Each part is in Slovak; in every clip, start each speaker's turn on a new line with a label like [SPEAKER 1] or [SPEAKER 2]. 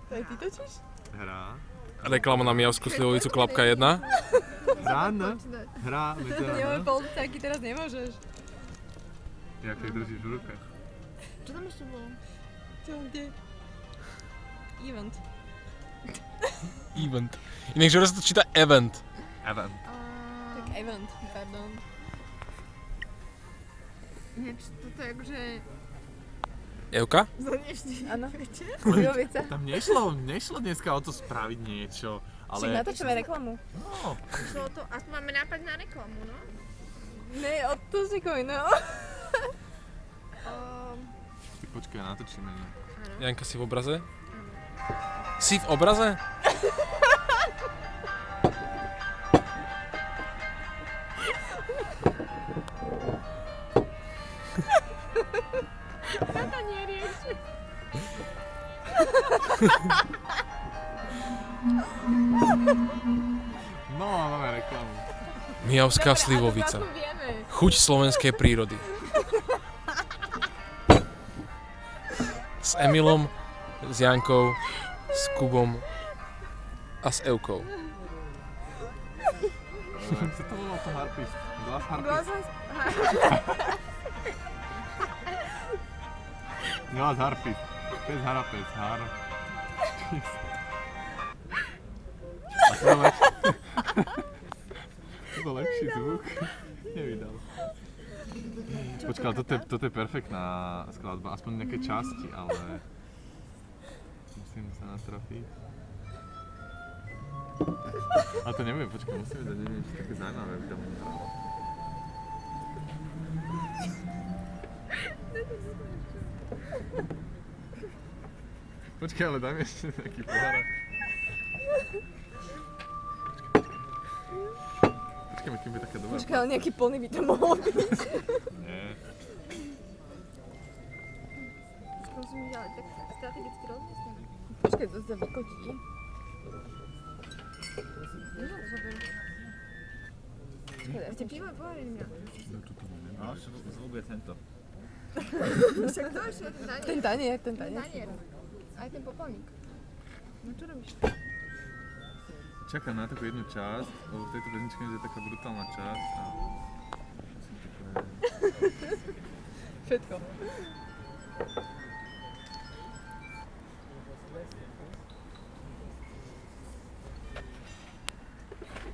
[SPEAKER 1] To aj ty točíš?
[SPEAKER 2] Hrá.
[SPEAKER 3] Reklama na Mijavskú slivovicu, klapka 1.
[SPEAKER 2] Ráno. Hrá.
[SPEAKER 1] Nemáme polcáky, teraz nemôžeš.
[SPEAKER 2] Jak to držíš v rukách?
[SPEAKER 1] Čo tam ešte bolo? Čo, kde? Event.
[SPEAKER 3] Event. Inak, že sa to číta event.
[SPEAKER 2] Event.
[SPEAKER 1] Tak event, pardon.
[SPEAKER 4] Nieč, toto je akože
[SPEAKER 3] Evka?
[SPEAKER 4] za dnešný
[SPEAKER 1] Áno.
[SPEAKER 4] večer.
[SPEAKER 1] Slivovica.
[SPEAKER 2] Tam nešlo dneska o to spraviť niečo,
[SPEAKER 1] Však
[SPEAKER 2] ale...
[SPEAKER 1] natočíme reklamu.
[SPEAKER 2] No,
[SPEAKER 4] Šlo to, aspoň máme nápad na reklamu, no.
[SPEAKER 1] Ne, odtočíkuj, no.
[SPEAKER 2] ty počkaj, natočíme. Ne?
[SPEAKER 3] Janka, si v obraze? Si v obraze?
[SPEAKER 4] Tata nerieši.
[SPEAKER 2] No, máme reklamu.
[SPEAKER 3] Mijavská slivovica. Chuť slovenskej prírody. S Emilom, s Jankou, s Kubom a s Evkou.
[SPEAKER 2] Jak sa to volalo to harpist? Glass harpist? Glass harpist. Pes harapes. Harpist. A to je lepšie. To bol lepší zvuk. Nevydal. Počkaj, toto je perfektná skladba, aspoň nejaké časti, ale musím sa natrafiť. A to neviem, počkaj, musíme dať niečo také zaujímavé, aby tam nehralo. Počkaj, ale daj mi ešte nejaký pohárák. Počkaj, kým je taká dobrá.
[SPEAKER 1] Počkaj, ale nejaký plný by to mohol byť.
[SPEAKER 2] Nie.
[SPEAKER 4] Musím ďalej tak strategicky rozmyslené.
[SPEAKER 1] Počkaj, to sa vykotí.
[SPEAKER 4] No, zober.
[SPEAKER 1] Počkaj,
[SPEAKER 4] Ste pivo pohári mňa.
[SPEAKER 5] No, zvuk je tento.
[SPEAKER 4] Však to ešte ten danier.
[SPEAKER 1] ten tanier.
[SPEAKER 4] Danier. Aj ten popolník. No čo robíš?
[SPEAKER 2] Čakám na takú jednu časť, lebo v tejto pesničke je taká brutálna časť a...
[SPEAKER 1] Všetko.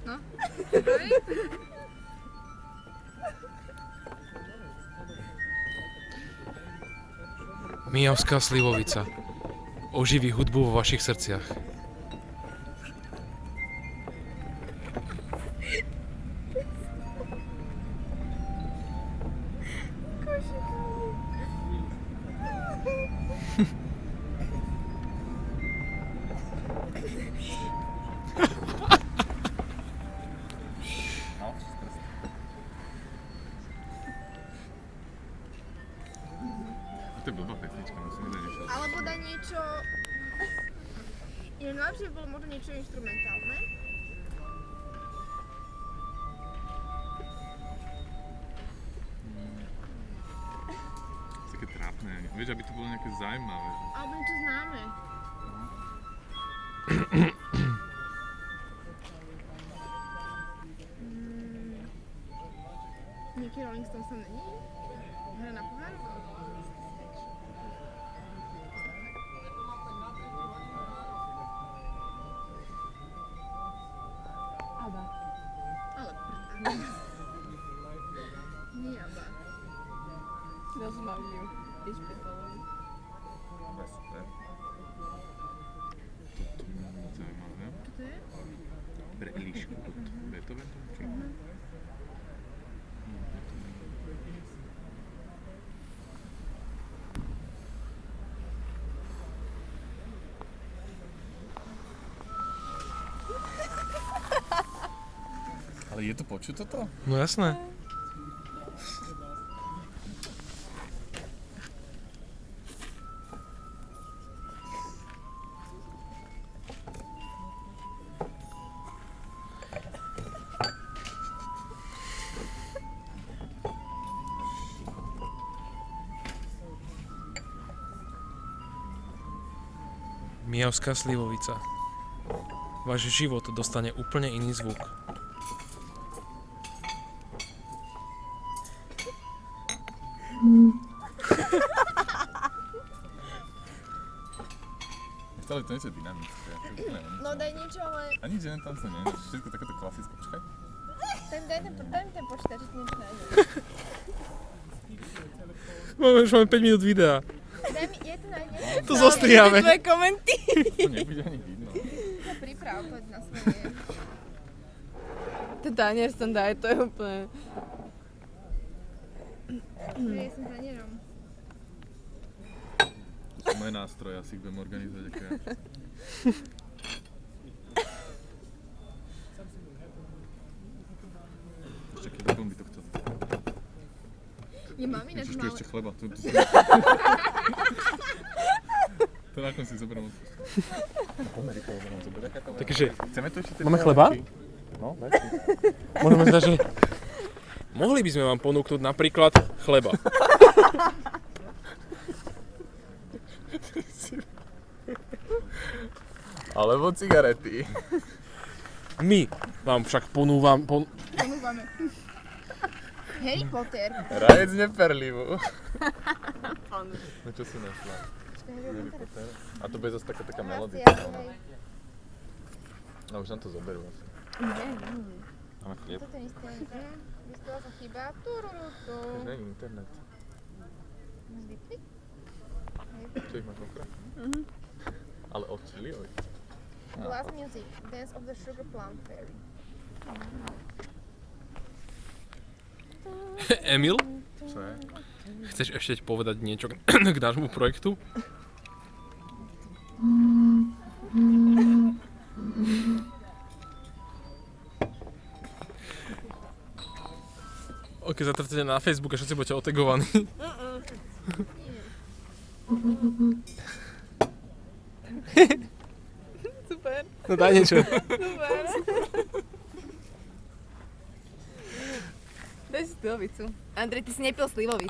[SPEAKER 4] No.
[SPEAKER 3] Mijavská slivovica. Oživí hudbu vo vašich srdciach.
[SPEAKER 5] No, z prstu.
[SPEAKER 2] To je blbá pesnička, musíme dať niečo.
[SPEAKER 4] Alebo daj niečo... Je najlepšie by bolo možno niečo instrumentálne.
[SPEAKER 2] Také trápne, vieš, aby to bolo nejaké zaujímavé. Že...
[SPEAKER 4] Alebo niečo známe. Nejaký Rolling Stones tam není? Hra na pohár?
[SPEAKER 1] Aba.
[SPEAKER 4] Ale prd. Nie Abba.
[SPEAKER 1] Rozmawił. Idź pierdolony.
[SPEAKER 5] Dobre, super.
[SPEAKER 2] To by bolo moc zaujímavé.
[SPEAKER 4] Čo to je?
[SPEAKER 2] Pre Elišku od Beethovenu, či? Ale je to počuť toto?
[SPEAKER 3] No jasné. Mijavská slivovica. Váš život dostane úplne iný zvuk.
[SPEAKER 2] Stále to niečo dynamické.
[SPEAKER 4] No daj niečo, ale
[SPEAKER 2] A nič, len tam sa nie. Všetko takéto klasické. Počkaj.
[SPEAKER 4] daj mi ten počítač, že ti niečo nájdem.
[SPEAKER 3] Už máme 5 minút videa.
[SPEAKER 4] Daj mi, ja to nájdem.
[SPEAKER 3] To zostriháme.
[SPEAKER 1] Tvoje komenty.
[SPEAKER 2] To nebude ani vidno.
[SPEAKER 4] To priprav, poď na svoje.
[SPEAKER 1] Ten tanier som daj, to je úplne...
[SPEAKER 4] Ja som tanierom.
[SPEAKER 2] To sú moje nástroje, asi ich budem organizovať ako ja. Ešte keď dom by to chcel.
[SPEAKER 4] Ja mám ináč
[SPEAKER 2] Ježiš, tu je
[SPEAKER 4] malé.
[SPEAKER 2] ešte chleba. To na konci zoberiem odpust. Pomery chleba nám zoberiem.
[SPEAKER 3] Takže,
[SPEAKER 2] Chceme to ešte?
[SPEAKER 3] máme chleba?
[SPEAKER 2] No, daj si.
[SPEAKER 3] Môžeme zdať, že... Mohli by sme vám ponúknuť napríklad chleba.
[SPEAKER 2] Alebo cigarety.
[SPEAKER 3] My vám však ponúvam...
[SPEAKER 4] Ponúvame. Harry Potter.
[SPEAKER 2] Rajec neperlivú. No čo si našla? Harry Potter. A to bude zase taká melódia. A už nám to zoberú asi. Máme chlieb.
[SPEAKER 4] Toto je isté. Vystala sa chyba. Tururutu.
[SPEAKER 2] Už nie je internet.
[SPEAKER 4] Zvykli?
[SPEAKER 2] Čo ich máš okra? Ale od Čilioj.
[SPEAKER 4] Last music. Dance of the Sugar Plum Fairy.
[SPEAKER 3] Emil,
[SPEAKER 2] Čo je?
[SPEAKER 3] chceš ešte povedať niečo k nášmu projektu? Ok, zatrtete na Facebook a všetci budete otegovaní.
[SPEAKER 1] Super,
[SPEAKER 3] No daj niečo.
[SPEAKER 1] super. Daj si slivovicu. Andrej, ty si nepil slivovicu.